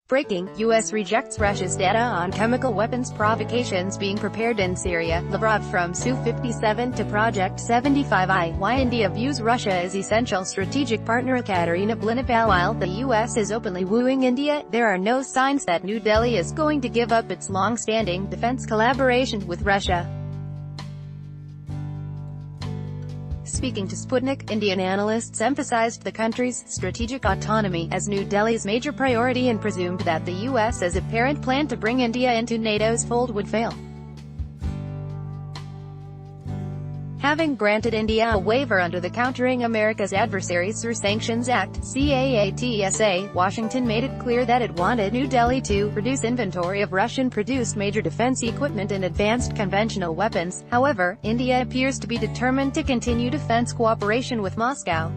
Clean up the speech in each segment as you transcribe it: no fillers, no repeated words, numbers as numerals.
Breaking, U.S. rejects Russia's data on chemical weapons provocations being prepared in Syria. Lavrov from Su-57 to Project 75I. Why India views Russia as essential strategic partner. Katerina Blineva. While the U.S. is openly wooing India, there are no signs that New Delhi is going to give up its long-standing defense collaboration with Russia. Speaking to Sputnik, Indian analysts emphasized the country's strategic autonomy as New Delhi's major priority and presumed that the U.S. as apparent plan to bring India into NATO's fold would fail. Having granted India a waiver under the Countering America's Adversaries Through Sanctions Act (CAATSA), Washington made it clear that it wanted New Delhi to reduce inventory of Russian-produced major defense equipment and advanced conventional weapons. However, India appears to be determined to continue defense cooperation with Moscow.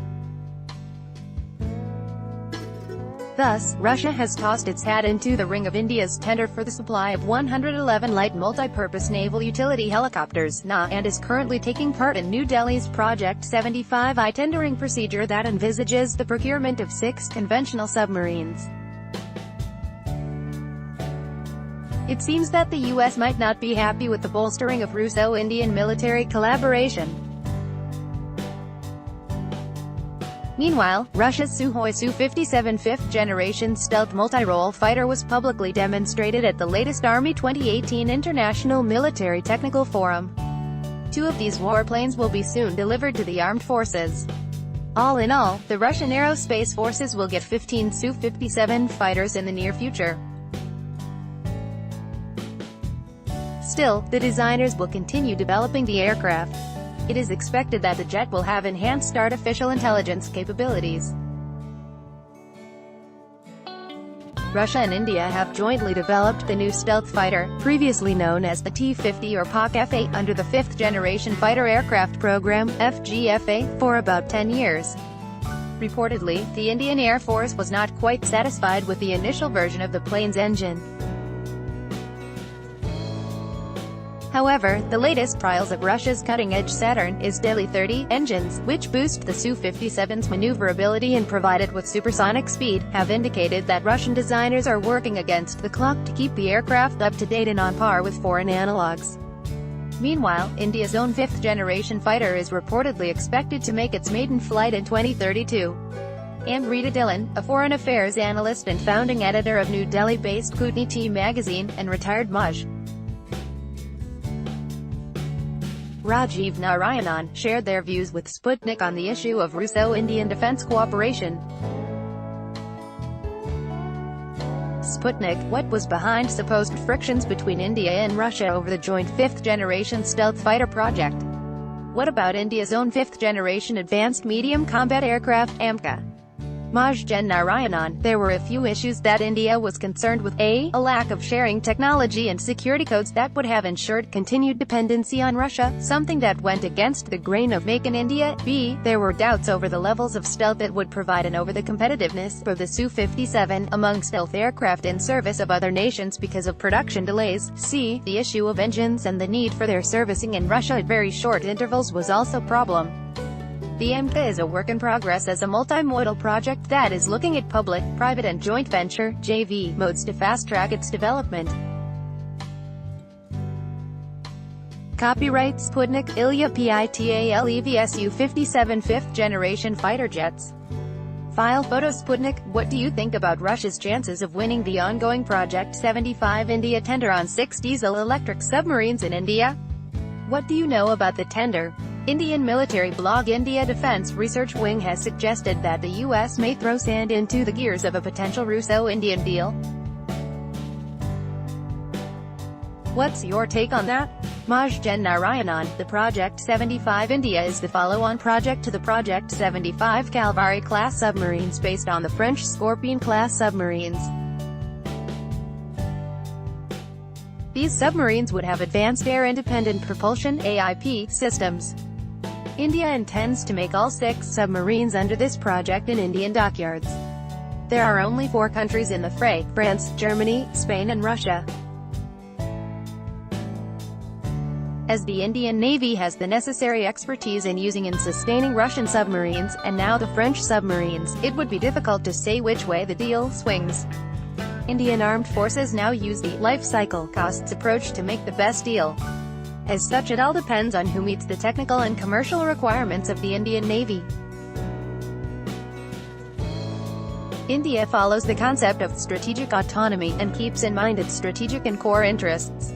Thus, Russia has tossed its hat into the ring of India's tender for the supply of 111 light multi-purpose naval utility helicopters and is currently taking part in New Delhi's Project 75I tendering procedure that envisages the procurement of 6 conventional submarines. It seems that the U.S. might not be happy with the bolstering of Russo-Indian military collaboration. Meanwhile, Russia's Sukhoi Su-57 fifth-generation stealth multi-role fighter was publicly demonstrated at the latest Army 2018 International Military Technical Forum. 2 of these warplanes will be soon delivered to the armed forces. All in all, the Russian Aerospace Forces will get 15 Su-57 fighters in the near future. Still, the designers will continue developing the aircraft. It is expected that the jet will have enhanced artificial intelligence capabilities. Russia and India have jointly developed the new stealth fighter, previously known as the T-50 or PAK-FA, under the 5th-generation Fighter Aircraft Program, FGFA, for about 10 years. Reportedly, the Indian Air Force was not quite satisfied with the initial version of the plane's engine. However, the latest trials of Russia's cutting-edge Saturn Is-30 engines, which boost the Su-57's maneuverability and provide it with supersonic speed, have indicated that Russian designers are working against the clock to keep the aircraft up to date and on par with foreign analogs. Meanwhile, India's own 5th-generation fighter is reportedly expected to make its maiden flight in 2032. Amrita Dhillon, a foreign affairs analyst and founding editor of New Delhi-based Kutniti magazine, and retired Maj. Rajiv Narayanan, shared their views with Sputnik on the issue of Russo-Indian defense cooperation. Sputnik: what was behind supposed frictions between India and Russia over the joint 5th-generation stealth fighter project? What about India's own 5th-generation advanced medium combat aircraft, AMCA? Majgen Narayanan: there were a few issues that India was concerned with. A lack of sharing technology and security codes that would have ensured continued dependency on Russia, something that went against the grain of Make in India. B. There were doubts over the levels of stealth it would provide and over the competitiveness of the Su-57 among stealth aircraft in service of other nations because of production delays. C. The issue of engines and the need for their servicing in Russia at very short intervals was also a problem. The AMCA is a work in progress as a multimodal project that is looking at public, private and joint venture (JV) modes to fast-track its development. Copyright Sputnik, Ilya Pital Su-57 5th-generation fighter jets. File photo Sputnik: what do you think about Russia's chances of winning the ongoing Project 75 India tender on 6 diesel-electric submarines in India? What do you know about the tender? Indian military blog India Defense Research Wing has suggested that the U.S. may throw sand into the gears of a potential Russo-Indian deal. What's your take on that? Majgen Narayanan: the Project 75 India is the follow-on project to the Project 75 Calvary-class submarines based on the French Scorpion-class submarines. These submarines would have advanced air-independent propulsion (AIP) systems. India intends to make all 6 submarines under this project in Indian dockyards. There are only 4 countries in the fray: France, Germany, Spain and Russia. As the Indian Navy has the necessary expertise in using and sustaining Russian submarines, and now the French submarines, it would be difficult to say which way the deal swings. Indian armed forces now use the life cycle costs approach to make the best deal. As such, it all depends on who meets the technical and commercial requirements of the Indian Navy. India follows the concept of strategic autonomy, and keeps in mind its strategic and core interests.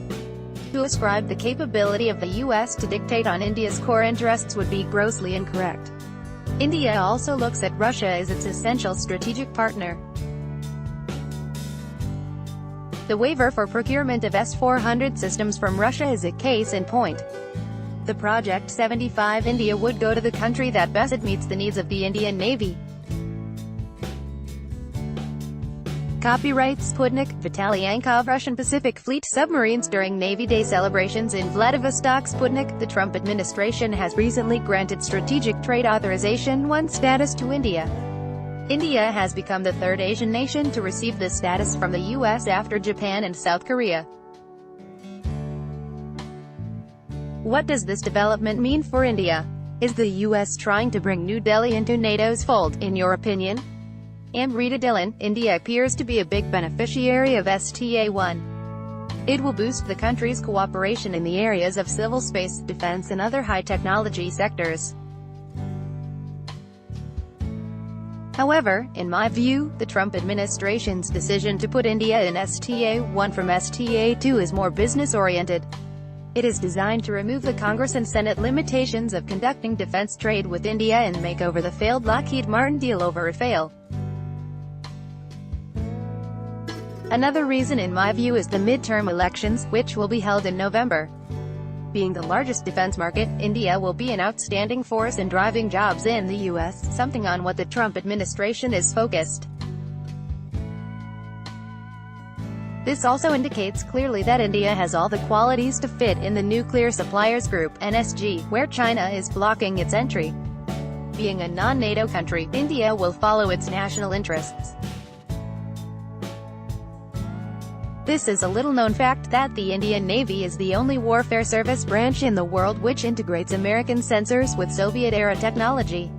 To ascribe the capability of the US to dictate on India's core interests would be grossly incorrect. India also looks at Russia as its essential strategic partner. The waiver for procurement of S-400 systems from Russia is a case in point. The Project 75 India would go to the country that best meets the needs of the Indian Navy. Copyright Sputnik, Vitaly Yankov. Russian Pacific Fleet submarines during Navy Day celebrations in Vladivostok. Sputnik. The Trump administration has recently granted Strategic Trade Authorization 1 status to India. India has become the third Asian nation to receive this status from the US after Japan and South Korea. What does this development mean for India? Is the US trying to bring New Delhi into NATO's fold, in your opinion? I'm Rita Dillon. India appears to be a big beneficiary of STA-1. It will boost the country's cooperation in the areas of civil space, defense and other high-technology sectors. However, in my view, the Trump administration's decision to put India in STA-1 from STA-2 is more business-oriented. It is designed to remove the Congress and Senate limitations of conducting defense trade with India and make over the failed Lockheed Martin deal over a fail. Another reason in my view is the midterm elections, which will be held in November. Being the largest defense market, India will be an outstanding force in driving jobs in the US, something on what the Trump administration is focused. This also indicates clearly that India has all the qualities to fit in the Nuclear Suppliers Group, NSG, where China is blocking its entry. Being a non-NATO country, India will follow its national interests. This is a little-known fact that the Indian Navy is the only warfare service branch in the world which integrates American sensors with Soviet-era technology.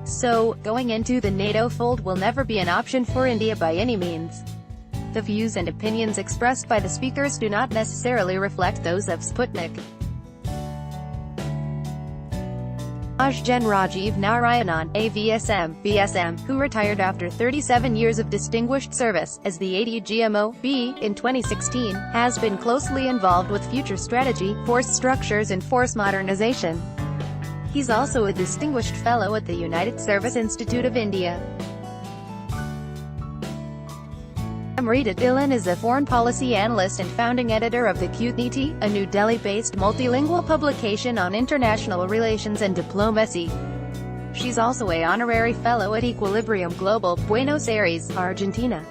So, going into the NATO fold will never be an option for India by any means. The views and opinions expressed by the speakers do not necessarily reflect those of Sputnik. Gen Rajiv Narayanan, AVSM, BSM, who retired after 37 years of distinguished service, as the ADGMO-B, in 2016, has been closely involved with future strategy, force structures and force modernization. He's also a distinguished fellow at the United Service Institute of India. Rita Dillon is a foreign policy analyst and founding editor of the Kutniti, a New Delhi-based multilingual publication on international relations and diplomacy. She's also an honorary fellow at Equilibrium Global, Buenos Aires, Argentina.